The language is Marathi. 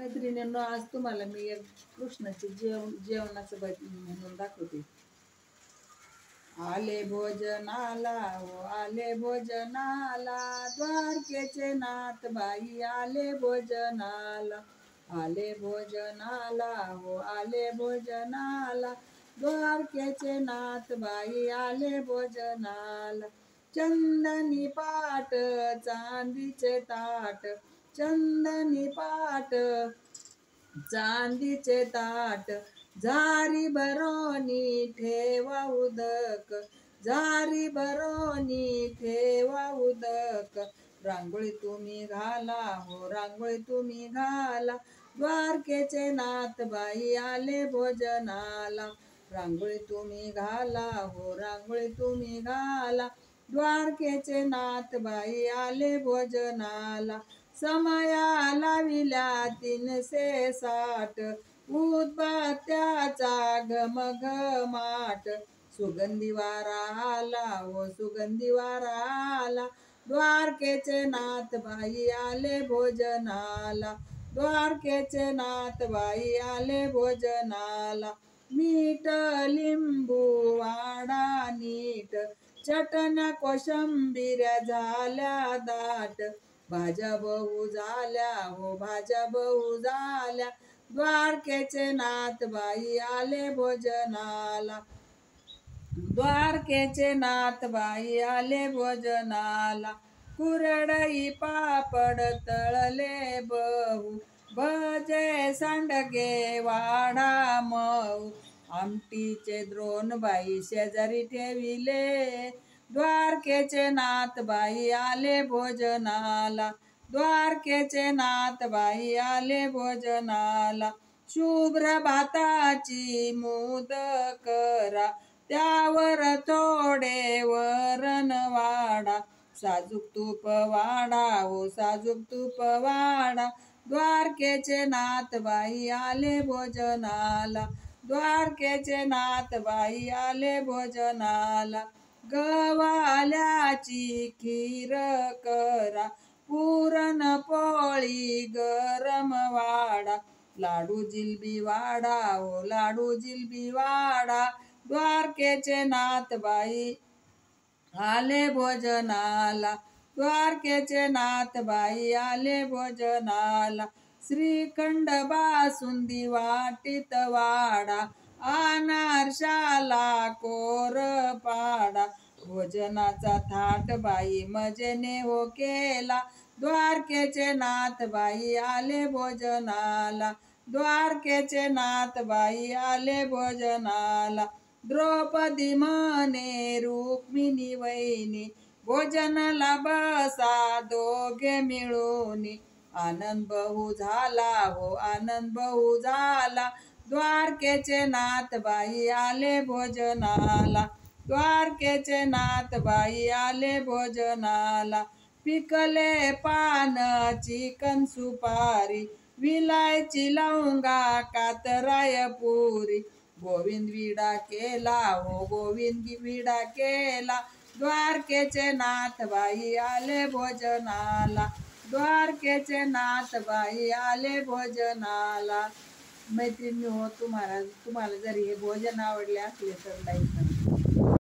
मैत्रिणींनो, आज तुम्हाला मी एक कृष्णाचे जेवणाचं म्हणून दाखवते. आले भोजनाला हो आले भोजनाला, द्वारकेचे नाथ बाई आले भोजनाला. आले भोजनाला हो आले भोजनाला, द्वारकेचे नाथ बाई आले भोजनाला. चंदनी पाट चांदीचे ताट, चंदनी पाट चांदीचे ताट, झारी भरोनी ठेवा उदक, झारी भरोनी ठेवा उदक. रांगोळी तुम्ही घाला हो रांगोळी तुम्ही घाला, द्वारकेचे नाथ बाई आले भोजनाला. रांगोळी तुम्ही घाला हो रांगोळी तुम्ही घाला, द्वारकेचे नाथ बाई आले भोजनाला. समया लाविल्या 360, उदबत्त्याचा घमघमाट. सुगंधी वारा आला हो सुगंधी वारा आला, द्वारकेचे नाथ बाई आले भोजनाला. द्वारकेचे नाथ बाई आले भोजनाला. मीठ लिंबू वाडा नीट, चटण्या कोशंबिऱ्या झाल्या दाट. भाज्या बहु झाल्या हो भाज्या बहु झाल्या, द्वारकेचे नाथ बाई आले भोजनाला. द्वारकेचे नाथ बाई आले भोजनाला. कुरडई पापड तळले बहु, भजे सांडगे वाडा मऊ. आमटीचे द्रोण बाई शेजारी ठेविले, द्वारकेचे नाथ बाई आले भोजनाला. द्वारकेचे नाथ बाई आले भोजनाला. शुभ्र भाताची मूद करा, त्यावर थोडे वरण वाढा. साजूक तूप वाढा हो साजूक तूप वाढा, द्वारकेचे नाथ बाई आले भोजनाला. द्वारकेचे नाथ बाई आले भोजनाला. गव्हाल्याची खीर करा, पुरण पोळी गरम वाडा. लाडू जिलबी वाडा हो लाडू जिलबी वाडा, द्वारकेचे नाथ बाई आले भोजनाला. द्वारकेचे नाथ बाई आले भोजनाला. श्रीखंड बासुंदी वाटीत वाडा, अनारशाला कोर पाडा. भोजनाचा थाट बाई मजेने हो केला, द्वारकेचे नाथ बाई आले भोजनाला. द्वारकेचे नाथ बाई आले भोजनाला. द्रौपदी म्हणे रुक्मिणी वहिनी, भोजनाला बसा दोघे मिळूनी. आनंद बहु झाला हो आनंद बहु झाला, द्वारकेचे नाथ बाई आले भोजनाला. द्वारकेचे नाथ बाई आले भोजनाला. पिकले पान चिकन सुपारी, विलायची लवंगा कातराय पुरी. गोविंद विडा केला हो गोविंद विडा केला, द्वारकेचे नाथ बाई आले भोजनाला. द्वारकेचे नाथ बाई आले भोजनाला. मैत्रिणी हो, तुम्हाला जर हे भोजन आवडले असले तर लाईक